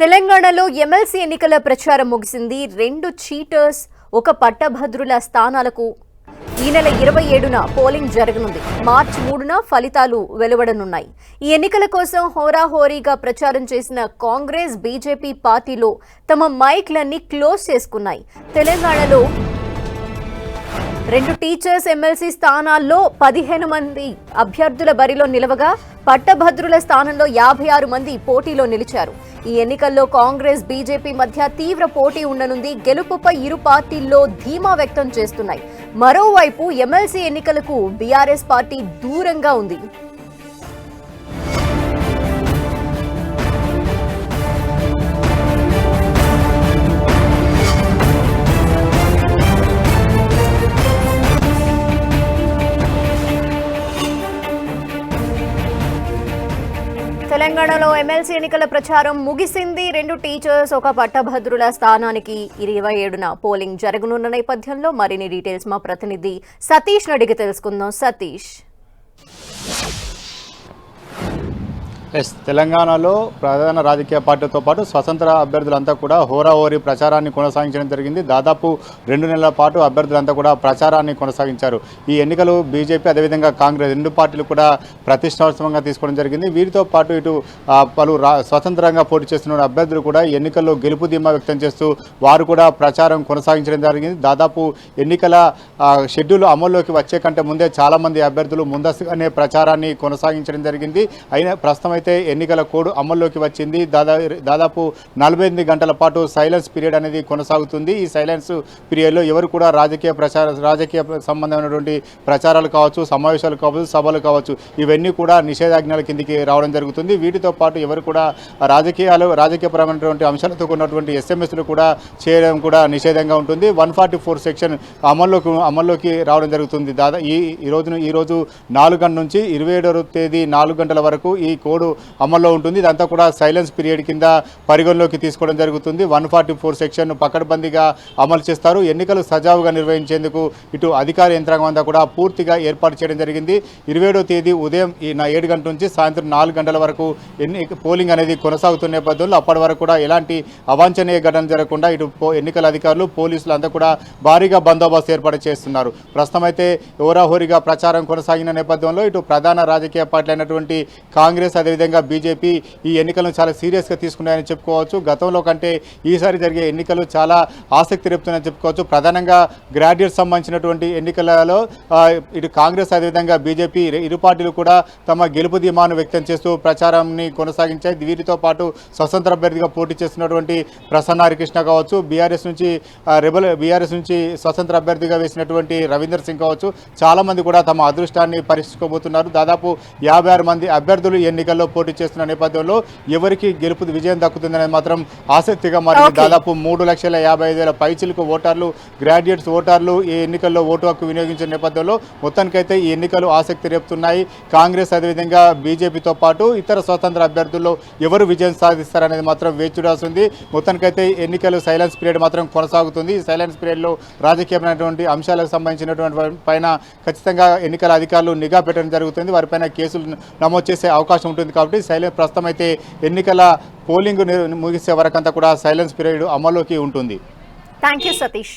తెలంగాణలో ఎమ్మెల్సీ ఎన్నికల ప్రచారం ముగిసింది. 2 చీటర్స్, ఒక పట్టభద్రుల స్థానాలకు ఈ నెల 27న పోలింగ్ జరగనుంది. మార్చి 3న ఫలితాలు వెలువడనున్నాయి. ఈ ఎన్నికల కోసం హోరాహోరీగా ప్రచారం చేసిన కాంగ్రెస్, బీజేపీ పార్టీలో తమ మైక్లన్నీ క్లోజ్ చేసుకున్నాయి. తెలంగాణలో 2 టీచర్స్ ఎమ్మెల్సీ స్థానాల్లో 15 మంది అభ్యర్థుల బరిలో నిలవగా పట్టభద్రుల స్థానంలో 56 మంది పోటీలో నిలిచారు. ఈ ఎన్నికల్లో కాంగ్రెస్, బీజేపీ మధ్య తీవ్ర పోటీ ఉండనుంది. గెలుపుపై ఇరు పార్టీల్లో ధీమా వ్యక్తం చేస్తున్నాయి. మరోవైపు ఎమ్మెల్సీ ఎన్నికలకు బీఆర్ఎస్ పార్టీ దూరంగా ఉంది. తెలంగాణలో ఎమ్మెల్సీ ఎన్నికల ప్రచారం ముగిసింది. 2 టీచర్స్, ఒక పట్టభద్రుల స్థానానికి 27న పోలింగ్ జరగనున్న నేపథ్యంలో మరిన్ని డీటెయిల్స్ మా ప్రతినిధి సతీష్ అడిగి తెలుసుకుందాం. సతీష్, తెలంగాణలో ప్రధాన రాజకీయ పార్టీలతో పాటు స్వతంత్ర అభ్యర్థులంతా కూడా హోరాహోరీ ప్రచారాన్ని కొనసాగించడం జరిగింది. దాదాపు 2 నెలల పాటు అభ్యర్థులంతా కూడా ప్రచారాన్ని కొనసాగించారు. ఈ ఎన్నికలు బీజేపీ అదేవిధంగా కాంగ్రెస్ 2 పార్టీలు కూడా ప్రతిష్టాత్మకంగా తీసుకోవడం జరిగింది. వీరితో పాటు ఇటు పలు స్వతంత్రంగా పోటీ చేస్తున్న అభ్యర్థులు కూడా ఎన్నికల్లో గెలుపు ధీమా వ్యక్తం చేస్తూ వారు కూడా ప్రచారం కొనసాగించడం జరిగింది. దాదాపు ఎన్నికల షెడ్యూల్ అమల్లోకి వచ్చే కంటే ముందే చాలామంది అభ్యర్థులు ముందస్తుగానే ప్రచారాన్ని కొనసాగించడం జరిగింది. అయినా ప్రస్తుతం ఎన్నికల కోడ్ అమల్లోకి వచ్చింది. దాదాపు 48 గంటల పాటు సైలెన్స్ పీరియడ్ అనేది కొనసాగుతుంది. ఈ సైలెన్స్ పీరియడ్లో ఎవరు కూడా రాజకీయ సంబంధమైనటువంటి ప్రచారాలు కావచ్చు, సమావేశాలు కావచ్చు, సభలు కావచ్చు, ఇవన్నీ కూడా నిషేధాజ్ఞల కిందికి రావడం జరుగుతుంది. వీటితో పాటు ఎవరు కూడా రాజకీయపరమైనటువంటి అంశాలతో ఉన్నటువంటి ఎస్ఎంఎస్లు కూడా చేయడం కూడా నిషేధంగా ఉంటుంది. 144 సెక్షన్ అమల్లోకి రావడం జరుగుతుంది. ఈరోజు 4 గంటల నుంచి 27వ తేదీ 4 గంటల వరకు ఈ కోడ్ అమల్లో ఉంటుంది. ఇదంతా కూడా సైలెన్స్ పీరియడ్ కింద పరిగణలోకి తీసుకోవడం జరుగుతుంది. 144 సెక్షన్ పకడ్బందీగా అమలు చేస్తారు. ఎన్నికలు సజావుగా నిర్వహించేందుకు ఇటు అధికార యంత్రాంగం అంతా కూడా పూర్తిగా ఏర్పాటు చేయడం జరిగింది. 27వ తేదీ ఉదయం 7 గంటల నుంచి సాయంత్రం 4 గంటల వరకు పోలింగ్ అనేది కొనసాగుతున్న నేపథ్యంలో అప్పటి వరకు కూడా ఎలాంటి అవాంఛనీయ ఘటన జరగకుండా ఇటు ఎన్నికల అధికారులు, పోలీసులు అంతా కూడా భారీగా బందోబస్తు ఏర్పాటు చేస్తున్నారు. ప్రస్తుతం అయితే హోరాహోరీగా ప్రచారం కొనసాగిన నేపథ్యంలో ఇటు ప్రధాన రాజకీయ పార్టీ అయినటువంటి కాంగ్రెస్ అదేవిధంగా బీజేపీ ఈ ఎన్నికలను చాలా సీరియస్గా తీసుకున్నాయని చెప్పుకోవచ్చు. గతంలో కంటే ఈసారి జరిగే ఎన్నికలు చాలా ఆసక్తి రేపుతున్నాయని చెప్పుకోవచ్చు. ప్రధానంగా గ్రాడ్యుయేట్స్ సంబంధించినటువంటి ఎన్నికలలో ఇటు కాంగ్రెస్ అదేవిధంగా బీజేపీ ఇరు పార్టీలు కూడా తమ గెలుపు ధీమాను వ్యక్తం చేస్తూ ప్రచారాన్ని కొనసాగించాయి. వీరితో పాటు స్వతంత్ర అభ్యర్థిగా పోటీ చేస్తున్నటువంటి ప్రసన్న హరికృష్ణ కావచ్చు, బీఆర్ఎస్ నుంచి స్వతంత్ర అభ్యర్థిగా వేసినటువంటి రవీందర్ సింగ్ కావచ్చు, చాలామంది కూడా తమ అదృష్టాన్ని పరీక్షించుకోబోతున్నారు. దాదాపు 56 మంది అభ్యర్థులు ఎన్నికల్లో పోటీ చేస్తున్న నేపథ్యంలో ఎవరికి విజయం దక్కుతుందనేది మాత్రం ఆసక్తిగా మారింది. దాదాపు 3,55,000 పైచిలకు ఓటర్లు, గ్రాడ్యుయేట్స్ ఓటర్లు ఈ ఎన్నికల్లో ఓటు హక్కు వినియోగించిన నేపథ్యంలో మొత్తానికైతే ఈ ఎన్నికలు ఆసక్తి రేపుతున్నాయి. కాంగ్రెస్ అదేవిధంగా బీజేపీతో పాటు ఇతర స్వతంత్ర అభ్యర్థుల్లో ఎవరు విజయం సాధిస్తారనేది మాత్రం వేచి చూడాల్సింది. మొత్తానికైతే ఎన్నికలు సైలెన్స్ పీరియడ్ మాత్రం కొనసాగుతుంది. ఈ సైలెన్స్ పీరియడ్లో రాజకీయమైనటువంటి అంశాలకు సంబంధించినటువంటి పైన ఖచ్చితంగా ఎన్నికల అధికారులు నిఘా పెట్టడం జరుగుతుంది. వారిపైన కేసులు నమోదు చేసే అవకాశం ఉంటుంది. కాబట్టి ప్రస్తుతం అయితే ఎన్నికల పోలింగ్ ముగిసే వరకంతా కూడా సైలెన్స్ పీరియడ్ అమల్లోకి ఉంటుంది. థాంక్యూ సతీష్.